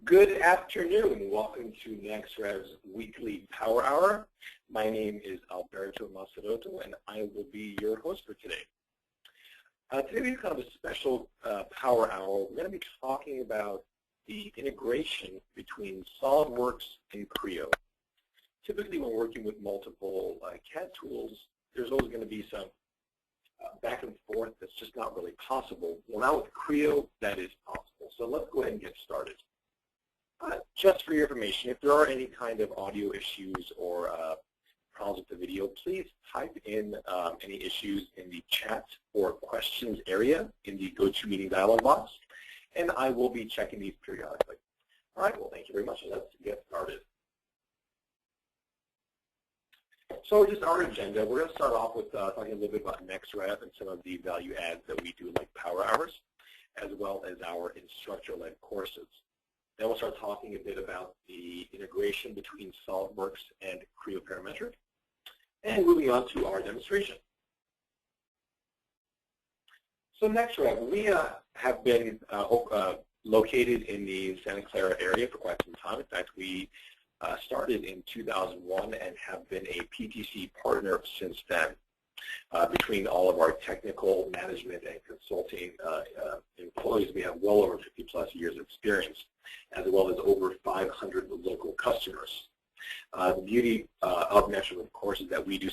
Good afternoon. Welcome to NextRev's weekly Power Hour. My name is Alberto Maceroto, and I will be your host for today. Today is kind of a special Power Hour. We're going to be talking about the integration between SolidWorks and Creo. Typically, when working with multiple CAD tools, there's always going to be some back and forth that's just not really possible. Well, now with Creo, that is possible. So let's go ahead and get started. Just for your information, if there are any kind of audio issues or problems with the video, please type in any issues in the chat or questions area in the GoToMeeting dialog box, and I will be checking these periodically. All right, well, thank you very much. Let's get started. So just our agenda, we're going to start off with talking a little bit about NextRev and some of the value adds that we do, like Power Hours, as well as our instructor-led courses. Then we'll start talking a bit about the integration between SolidWorks and Creo Parametric, and moving on to our demonstration. So NextRev, we have been located in the Santa Clara area for quite some time. In fact, we started in 2001 and have been a PTC partner since then. Between all of our technical, management, and consulting employees, we have well over 50+ years of experience, as well as over 500 local customers. The beauty of NextRev, of course, is that we do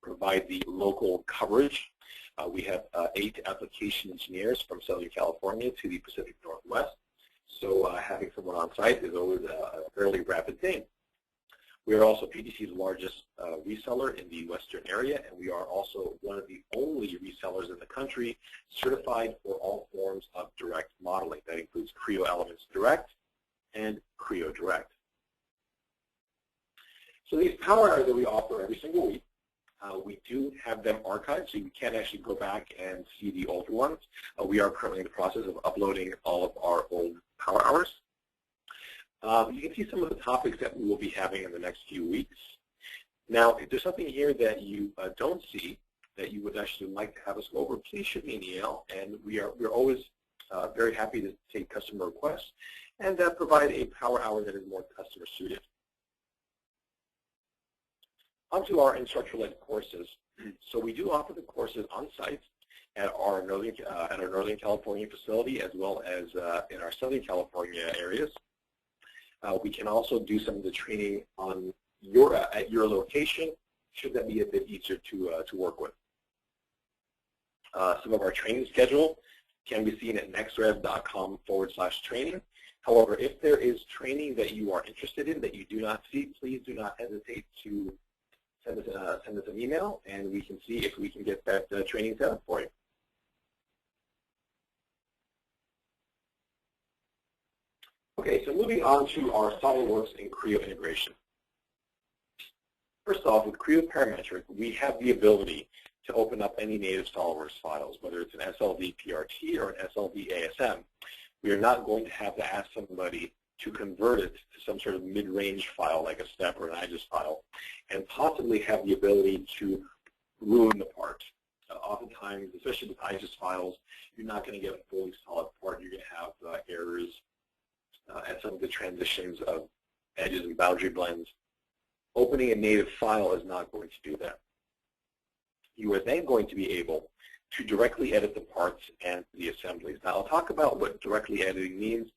provide the local coverage. We have 8 application engineers from Southern California to the Pacific Northwest, so having someone on site is always a fairly rapid thing. We are also PTC's largest reseller in the Western area, and we are also one of the only resellers in the country certified for all forms of direct modeling. That includes Creo Elements Direct and Creo Direct. So these Power Hours that we offer every single week, we do have them archived, so you can actually go back and see the old ones. We are currently in the process of uploading all of our old Power Hours. You can see some of the topics that we will be having in the next few weeks. Now, if there's something here that you don't see that you would actually like to have us go over, please shoot me an email, and we're always very happy to take customer requests and provide a Power Hour that is more customer suited. On to our instructor-led courses. So we do offer the courses on site at our Northern California facility, as well as in our Southern California areas. We can also do some of the training on at your location, should that be a bit easier to work with. Some of our training schedule can be seen at nextrev.com/training. However, if there is training that you are interested in that you do not see, please do not hesitate to send us an email, and we can see if we can get that training set up for you. Okay, so moving on to our SolidWorks and Creo integration. First off, with Creo Parametric, we have the ability to open up any native SolidWorks files, whether it's an SLD PRT or an SLD ASM. We are not going to have to ask somebody to convert it to some sort of mid-range file like a STEP or an IGES file, and possibly have the ability to ruin the part. Oftentimes, especially with IGES files, you're not going to get a fully solid part. You're going to have errors at some of the transitions of edges and boundary blends. Opening a native file is not going to do that. You are then going to be able to directly edit the parts and the assemblies. Now, I'll talk about what directly editing means,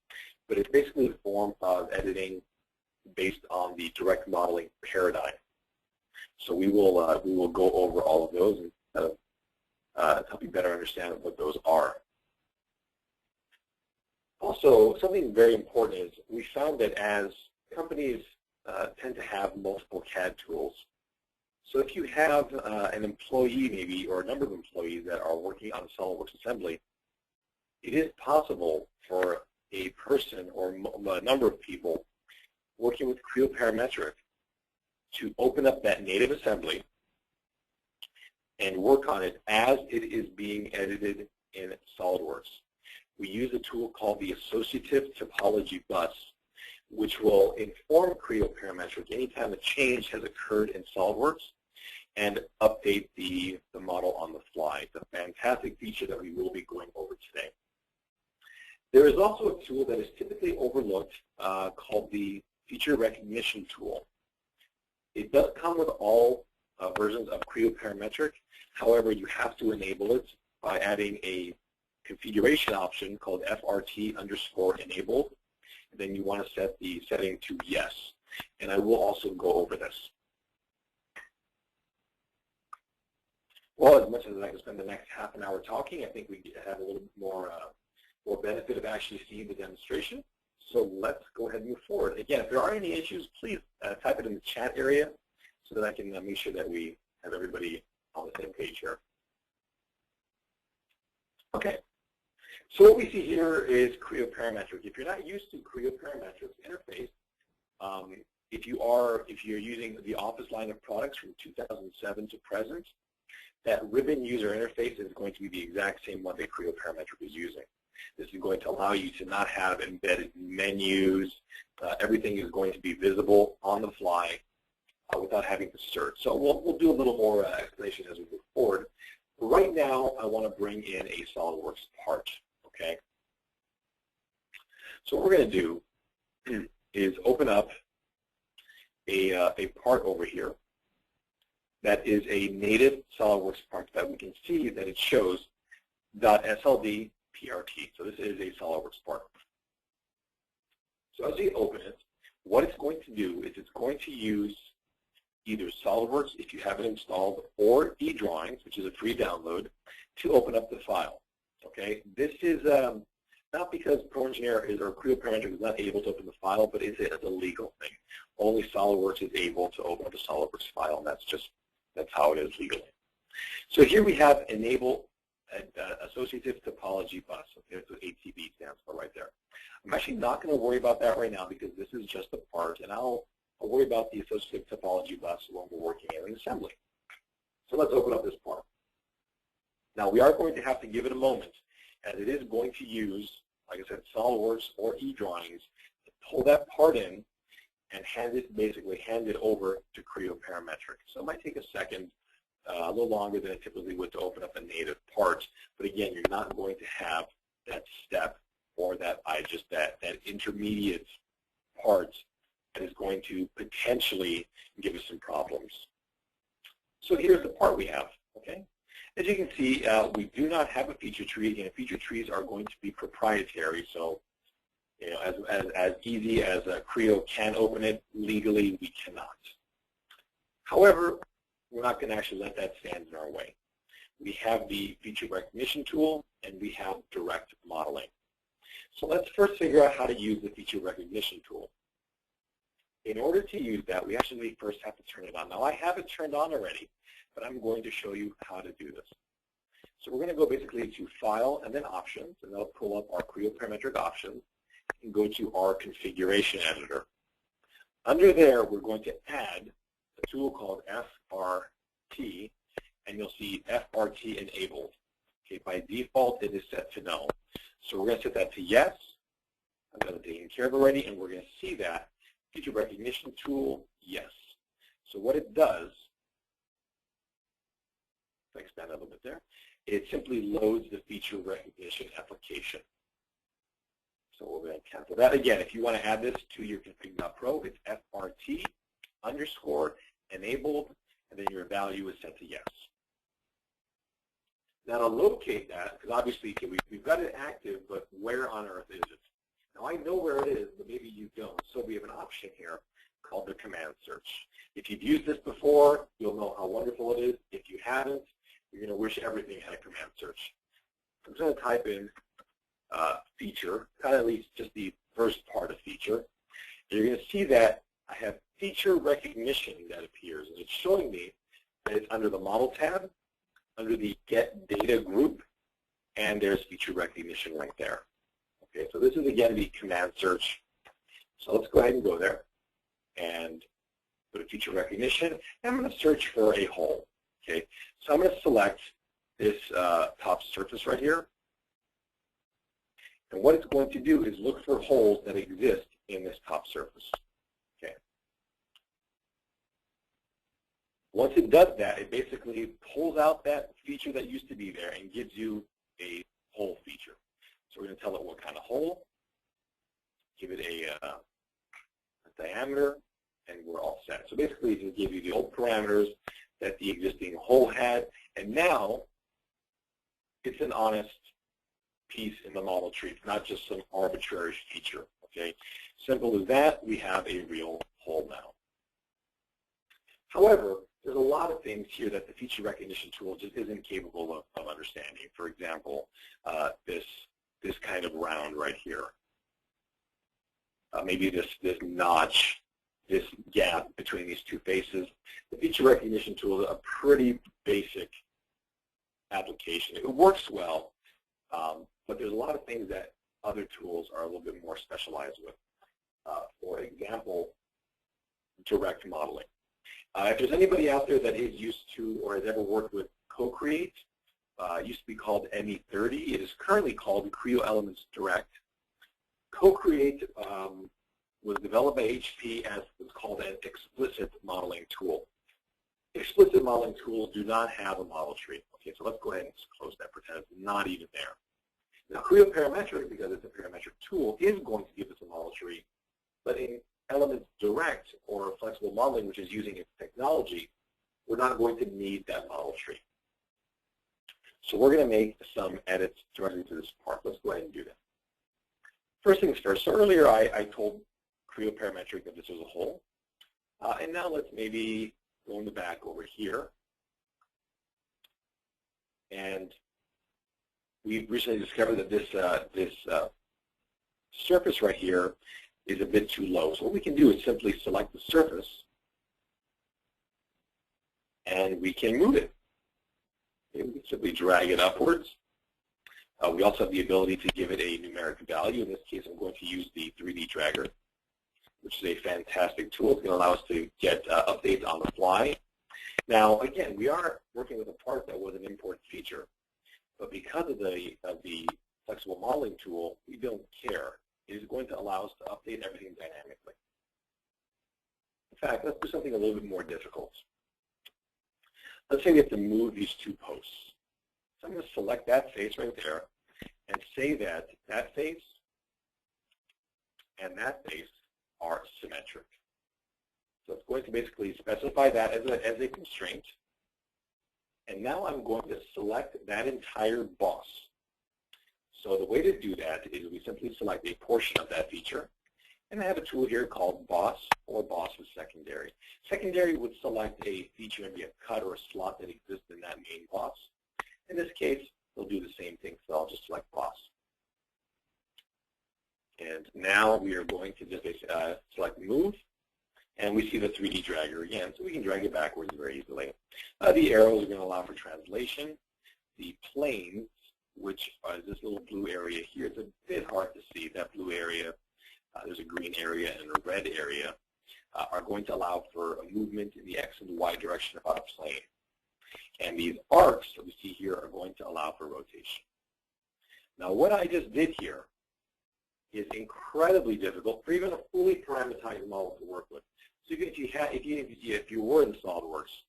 but it's basically a form of editing based on the direct modeling paradigm. So we will go over all of those and help you better understand what those are. Also, something very important is we found that as companies tend to have multiple CAD tools, so if you have an employee maybe or a number of employees that are working on SolidWorks assembly, it is possible for a person or a number of people working with Creo Parametric to open up that native assembly and work on it as it is being edited in SolidWorks. We use a tool called the Associative Topology Bus, which will inform Creo Parametric anytime a change has occurred in SolidWorks and update the model on the fly. It's a fantastic feature that we will be going over today. There is also a tool that is typically overlooked called the feature recognition tool. It does come with all versions of Creo Parametric. However, you have to enable it by adding a configuration option called FRT_enable. Then you want to set the setting to yes. And I will also go over this. Well, as much as I can spend the next half an hour talking, I think we have a little more benefit of actually seeing the demonstration. So let's go ahead and move forward. Again, if there are any issues, please type it in the chat area so that I can make sure that we have everybody on the same page here. Okay. So what we see here is Creo Parametric. If you're not used to Creo Parametric's interface, if you're using the Office line of products from 2007 to present, that ribbon user interface is going to be the exact same one that Creo Parametric is using. This is going to allow you to not have embedded menus. Everything is going to be visible on the fly without having to search. So we'll do a little more explanation as we move forward. Right now, I want to bring in a SolidWorks part. Okay. So what we're going to do is open up a part over here that is a native SolidWorks part that we can see that it shows .SLD PRT. So this is a SolidWorks part. So as you open it, what it's going to do is it's going to use either SolidWorks, if you have it installed, or eDrawings, which is a free download, to open up the file. Okay, this is not because ProEngineer or Creo Parametric is not able to open the file, but it's a legal thing. Only SolidWorks is able to open up a SolidWorks file, and that's how it is legally. So here we have enable associative topology bus. Okay, that's what ATB stands for right there. I'm actually not going to worry about that right now because this is just a part, and I'll worry about the associative topology bus when we're working in an assembly. So let's open up this part. Now we are going to have to give it a moment, as it is going to use, like I said, SolidWorks or eDrawings to pull that part in and basically hand it over to Creo Parametric. So it might take a second, a little longer than it typically would to open up a native part. But again, you're not going to have that step or that intermediate part that is going to potentially give us some problems. So here's the part we have. Okay. As you can see, we do not have a feature tree. Again, feature trees are going to be proprietary. So, you know, as easy as Creo can open it, legally we cannot. However, we're not going to actually let that stand in our way. We have the feature recognition tool, and we have direct modeling. So let's first figure out how to use the feature recognition tool. In order to use that, we actually first have to turn it on. Now, I have it turned on already, but I'm going to show you how to do this. So we're going to go basically to File and then Options, and that'll pull up our Creo Parametric options and go to our Configuration Editor. Under there, we're going to add a tool called FRT, and you'll see FRT enabled. Okay, by default, it is set to no. So we're going to set that to yes. I've got it taken care of already, and we're going to see that feature recognition tool, yes. So what it does, if I expand a little bit there, it simply loads the feature recognition application. So we're going to cancel that. Again, if you want to add this to your config.pro, it's FRT_enabled, and then your value is set to yes. Now to locate that, because obviously we've got it active, but where on earth is it? Now I know where it is, but maybe you don't. So we have an option here called the command search. If you've used this before, you'll know how wonderful it is. If you haven't, you're going to wish everything had a command search. I'm just going to type in feature, kind of at least just the first part of feature. And you're going to see that I have feature recognition that appears, and it's showing me that it's under the Model tab, under the Get Data group, and there's feature recognition right there. Okay, so this is again the command search. So let's go ahead and go there and go to feature recognition. And I'm going to search for a hole. Okay, so I'm going to select this top surface right here. And what it's going to do is look for holes that exist in this top surface. Okay. Once it does that, it basically pulls out that feature that used to be there and gives you a hole feature. So we're going to tell it what kind of hole, give it a diameter, and we're all set. So basically, it's going to give you the old parameters that the existing hole had, and now it's an honest piece in the model tree. It's not just some arbitrary feature. Okay, simple as that. We have a real hole now. However, there's a lot of things here that the feature recognition tool just isn't capable of understanding. For example, this kind of round right here. Maybe this notch, this gap between these two faces. The feature recognition tool is a pretty basic application. It works well, but there's a lot of things that other tools are a little bit more specialized with. For example, direct modeling. If there's anybody out there that is used to or has ever worked with Co-Create, it used to be called ME30. It is currently called Creo Elements Direct. Co-Create was developed by HP as what's called an explicit modeling tool. Explicit modeling tools do not have a model tree. Okay, so let's go ahead and just close that, pretend it's not even there. Now, Creo Parametric, because it's a parametric tool, is going to give us a model tree, but in Elements Direct or flexible modeling, which is using its technology, we're not going to need that model tree. So we're going to make some edits directly to this part. Let's go ahead and do that. First things first. So earlier I told Creo Parametric that this was a hole. And now let's maybe go in the back over here. And we've recently discovered that this surface right here is a bit too low. So what we can do is simply select the surface, and we can move it. Okay, we can simply drag it upwards. We also have the ability to give it a numeric value. In this case, I'm going to use the 3D dragger, which is a fantastic tool. It's going to allow us to get updates on the fly. Now, again, we are working with a part that was an import feature, but because of the flexible modeling tool, we don't care. It is going to allow us to update everything dynamically. In fact, let's do something a little bit more difficult. Let's say we have to move these two posts. So I'm going to select that face right there and say that that face and that face are symmetric. So it's going to basically specify that as a constraint. And now I'm going to select that entire boss. So the way to do that is we simply select a portion of that feature. And I have a tool here called boss, or boss with secondary. Secondary would select a feature, maybe a cut or a slot that exists in that main boss. In this case, they'll do the same thing, so I'll just select boss. And now we are going to just select move, and we see the 3D dragger again, so we can drag it backwards very easily. The arrows are going to allow for translation. The planes, which is this little blue area here, it's a bit hard to see, that blue area. There's a green area and a red area, are going to allow for a movement in the X and Y direction of a plane. And these arcs that we see here are going to allow for rotation. Now what I just did here is incredibly difficult for even a fully parameterized model to work with. So if you were in SolidWorks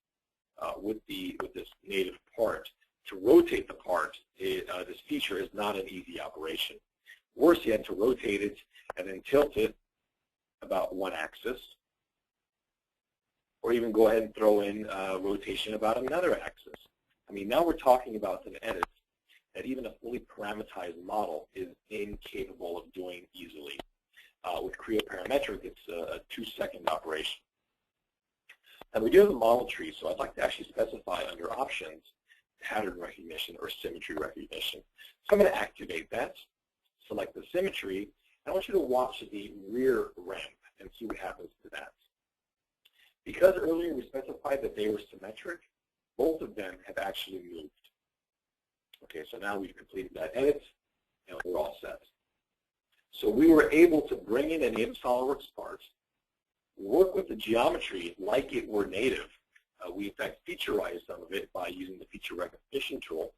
with this native part, to rotate the part, this feature is not an easy operation. Worse, you had to rotate it and then tilt it about one axis, or even go ahead and throw in rotation about another axis. I mean, now we're talking about some edits that even a fully parameterized model is incapable of doing easily. With Creo Parametric, it's a 2-second operation. And we do have a model tree, so I'd like to actually specify under options pattern recognition or symmetry recognition. So I'm going to activate that, select the symmetry, and I want you to watch the rear ramp and see what happens to that. Because earlier we specified that they were symmetric, both of them have actually moved. Okay, so now we've completed that edit, and we're all set. So we were able to bring in a native SolidWorks part, work with the geometry like it were native. We, in fact, featureized some of it by using the feature recognition tool.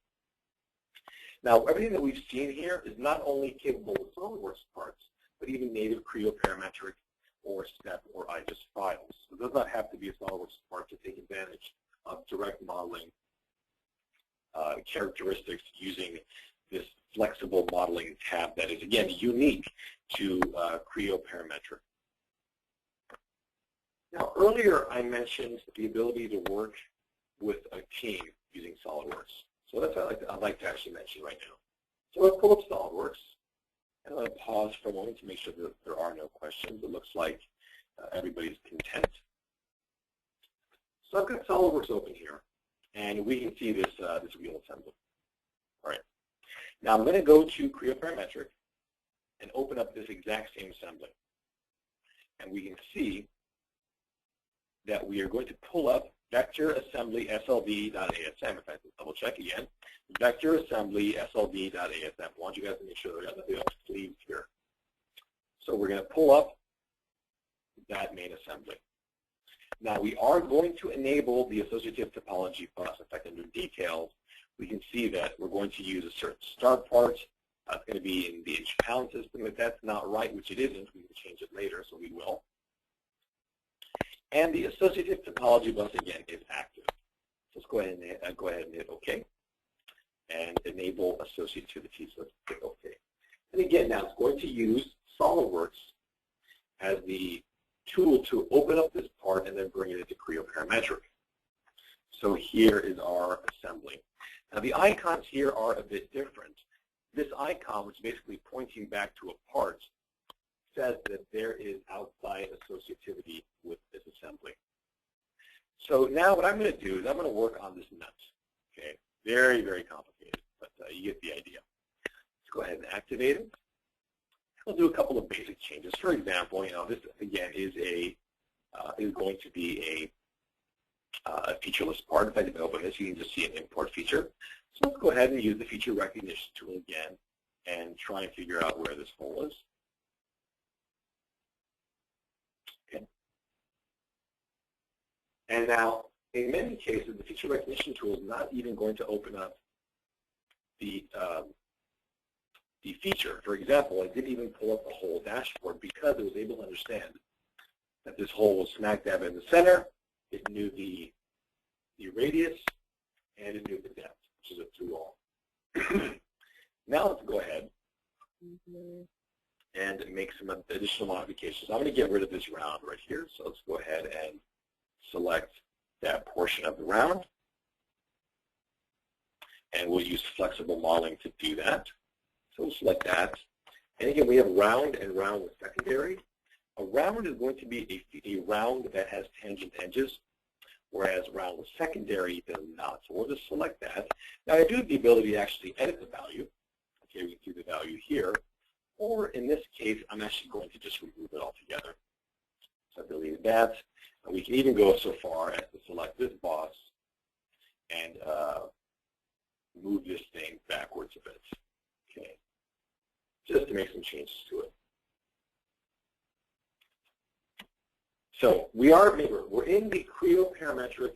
Now, everything that we've seen here is not only capable of SolidWorks parts, but even native Creo Parametric or STEP or IGES files. So it does not have to be a SolidWorks part to take advantage of direct modeling characteristics using this flexible modeling tab to Creo Parametric. Now, earlier I mentioned the ability to work with a team using SolidWorks. So that's what I'd like to actually mention right now. So let's pull up SolidWorks, and I'm going to pause for a moment to make sure that there are no questions. It looks like everybody's content. So I've got SolidWorks open here, and we can see this wheel assembly. All right. Now I'm going to go to Creo Parametric and open up this exact same assembly. And we can see that we are going to pull up vector assembly slv.asm. If I double check again, vector assembly slv.asm. I want you guys to make sure that we have sleeves here. So we're going to pull up that main assembly. Now we are going to enable the associative topology bus. In fact, under details, we can see that we're going to use a certain start part. It's going to be in the inch-pound system. If that's not right, which it isn't, we can change it later, so we will. And the associative topology bus, again, is active. So let's go ahead and hit OK. And enable associativity, so let's hit OK. And again, now it's going to use SolidWorks as the tool to open up this part and then bring it into Creo Parametric. So here is our assembly. Now the icons here are a bit different. This icon, which is basically pointing back to a part, says that there is outside associativity with this assembly. So now what I'm going to do is I'm going to work on this nut. Okay, very, very complicated, but you get the idea. Let's go ahead and activate it. We'll do a couple of basic changes. For example, this again is going to be a featureless part. If I didn't open this, you can just see an import feature. So let's go ahead and use the feature recognition tool again and try and figure out where this hole is. Okay. And now, in many cases, the feature recognition tool is not even going to open up the feature. For example, I didn't even pull up the whole dashboard because it was able to understand that this hole was smack dab in the center. It knew the radius, and it knew the depth, which is a through all. Now let's go ahead and make some additional modifications. I'm going to get rid of this round right here. So let's go ahead and select that portion of the round. And we'll use flexible modeling to do that. So we'll select that. And again, we have round and round with secondary. A round is going to be a round that has tangent edges, whereas round with secondary does not. So we'll just select that. Now I do have the ability to actually edit the value. Okay, we can see the value here. Or in this case, I'm actually going to just remove it altogether. So I deleted that. And we can even go so far as to select this boss and move this thing backwards a bit. Okay, just to make some changes to it. So we're in the Creo Parametric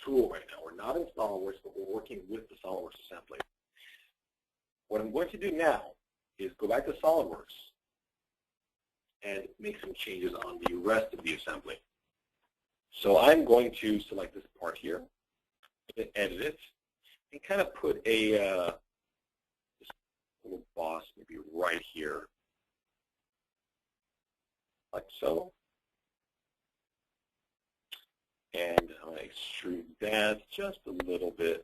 tool right now. We're not in SolidWorks, but we're working with the SolidWorks assembly. What I'm going to do now is go back to SolidWorks and make some changes on the rest of the assembly. So I'm going to select this part here, edit it, and kind of put a this little boss maybe right here, like so. And I'm going to extrude that just a little bit.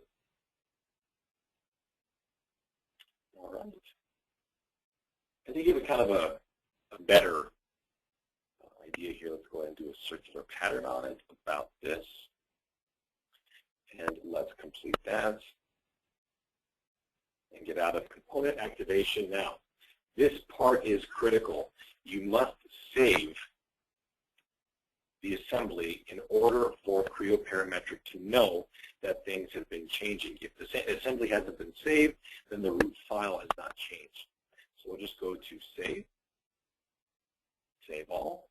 All right. And to give it kind of a better idea here, let's go ahead and do a circular pattern on it about this. And let's complete that and get out of component activation now. This part is critical. You must save the assembly in order for Creo Parametric to know that things have been changing. If the assembly hasn't been saved, then the root file has not changed. So we'll just go to Save, Save All.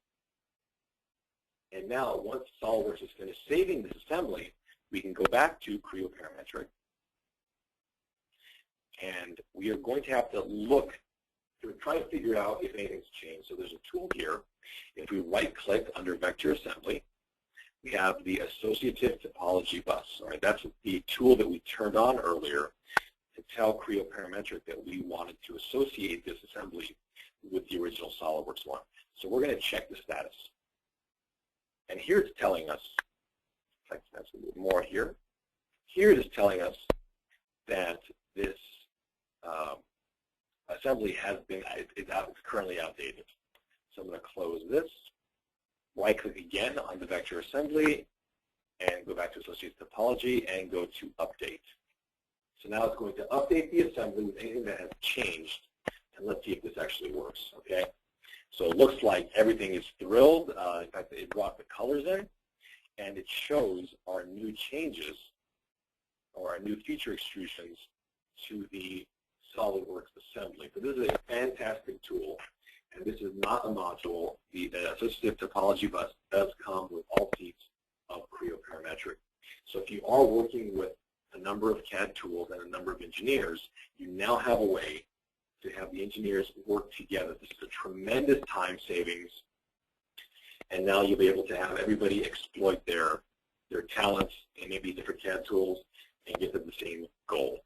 And now, once SolidWorks is finished saving this assembly, we can go back to Creo Parametric. And we are going to have to look to try to figure out if anything's changed. So there's a tool here. If we right-click under Vector Assembly, we have the Associative Topology Bus. All right, that's the tool that we turned on earlier to tell Creo Parametric that we wanted to associate this assembly with the original SolidWorks one. So we're going to check the status. And here it's telling us, that's a little more here. Here it is telling us that this assembly has been, it's currently outdated. So I'm going to close this, right-click again on the vector assembly, and go back to associated topology and go to update. So now it's going to update the assembly with anything that has changed, and let's see if this actually works, okay? So it looks like everything is thrilled. In fact, it brought the colors in, and it shows our new changes or our new feature extrusions to the SolidWorks assembly. So this is a fantastic tool, and this is not a module. The associative topology bus does come with all seats of Creo Parametric. So if you are working with a number of CAD tools and a number of engineers, you now have a way to have the engineers work together. This is a tremendous time savings, and now you'll be able to have everybody exploit their talents and maybe different CAD tools and get to the same goal.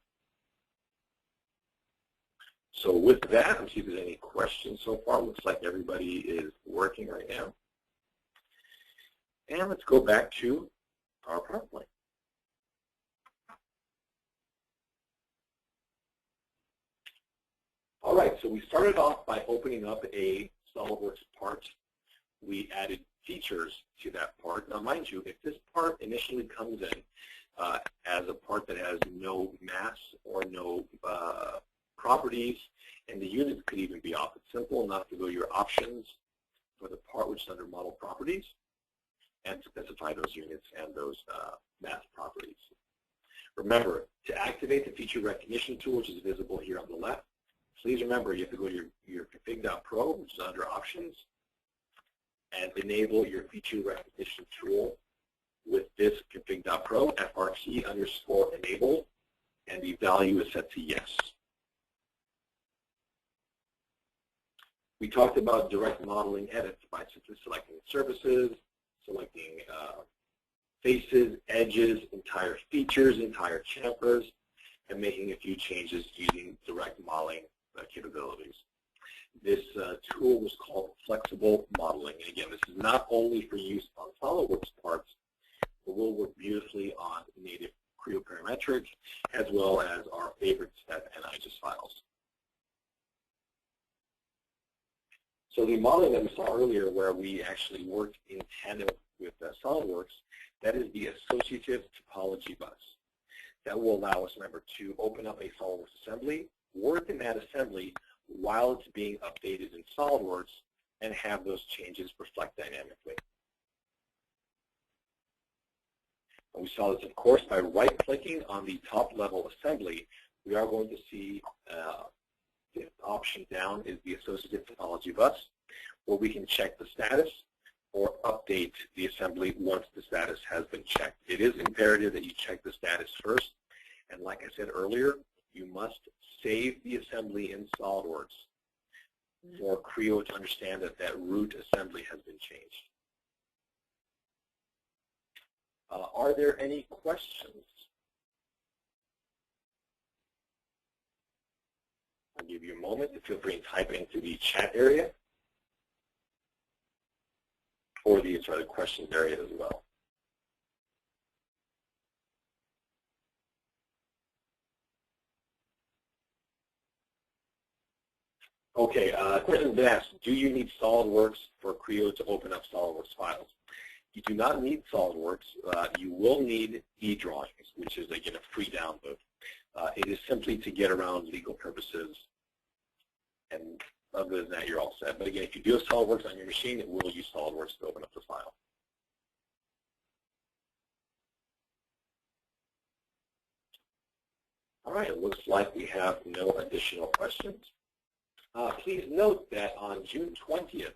So with that, let's see if there's any questions so far. Looks like everybody is working right now. And let's go back to our PowerPoint. All right, so we started off by opening up a SolidWorks part. We added features to that part. Now, mind you, if this part initially comes in as a part that has no mass or no properties, and the units could even be off, it's simple enough to go to your options for the part which is under model properties and specify those units and those mass properties. Remember, to activate the feature recognition tool, which is visible here on the left, please remember you have to go to your config.pro, which is under options, and enable your feature recognition tool with this config.pro, FRT_enable, and the value is set to yes. We talked about direct modeling edits by simply selecting surfaces, selecting faces, edges, entire features, entire chamfers, and making a few changes using direct modeling capabilities. This tool was called flexible modeling. And again, this is not only for use on SolidWorks parts, but will work beautifully on native Creo Parametric, as well as our favorite step and IGES files. So the modeling that we saw earlier, where we actually worked in tandem with SolidWorks, that is the associative topology bus. That will allow us, remember, to open up a SolidWorks assembly, work in that assembly while it's being updated in SolidWorks, and have those changes reflect dynamically. And we saw this, of course, by right-clicking on the top-level assembly. We are going to see the option down is the associative topology bus, where we can check the status or update the assembly once the status has been checked. It is imperative that you check the status first, and like I said earlier, you must save the assembly in SolidWorks for Creo to understand that that root assembly has been changed. Are there any questions? I'll give you a moment to feel free to type into the chat area or the questions area as well. Okay, question has been asked, do you need SolidWorks for Creo to open up SolidWorks files? You do not need SolidWorks. You will need e-drawings, which is, again, a free download. It is simply to get around legal purposes, and other than that, you're all set. But again, if you do have SolidWorks on your machine, it will use SolidWorks to open up the file. All right, it looks like we have no additional questions. Please note that on June 20th,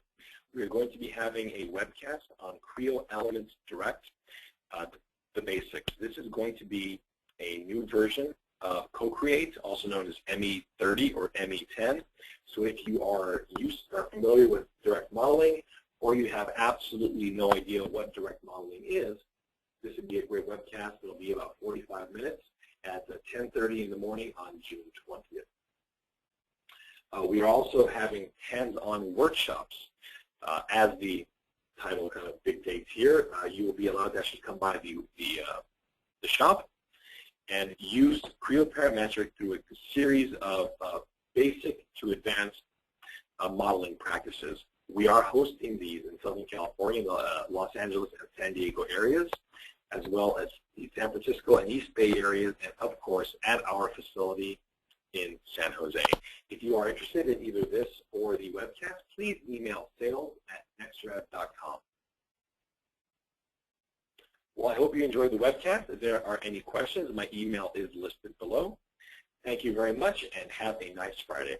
we are going to be having a webcast on Creo Elements Direct, the basics. This is going to be a new version of Co-Create, also known as ME30 or ME10. So if you are familiar with direct modeling, or you have absolutely no idea what direct modeling is, this would be a great webcast. It'll be about 45 minutes at 10:30 in the morning on June 20th. We are also having hands-on workshops. As the title kind of dictates here, you will be allowed to actually come by the shop and use Creo Parametric through a series of basic to advanced modeling practices. We are hosting these in Southern California, the Los Angeles and San Diego areas, as well as the San Francisco and East Bay areas, and of course at our facility in San Jose. If you are interested in either this or the webcast, please email sales@nextrev.com. Well, I hope you enjoyed the webcast. If there are any questions, my email is listed below. Thank you very much, and have a nice Friday.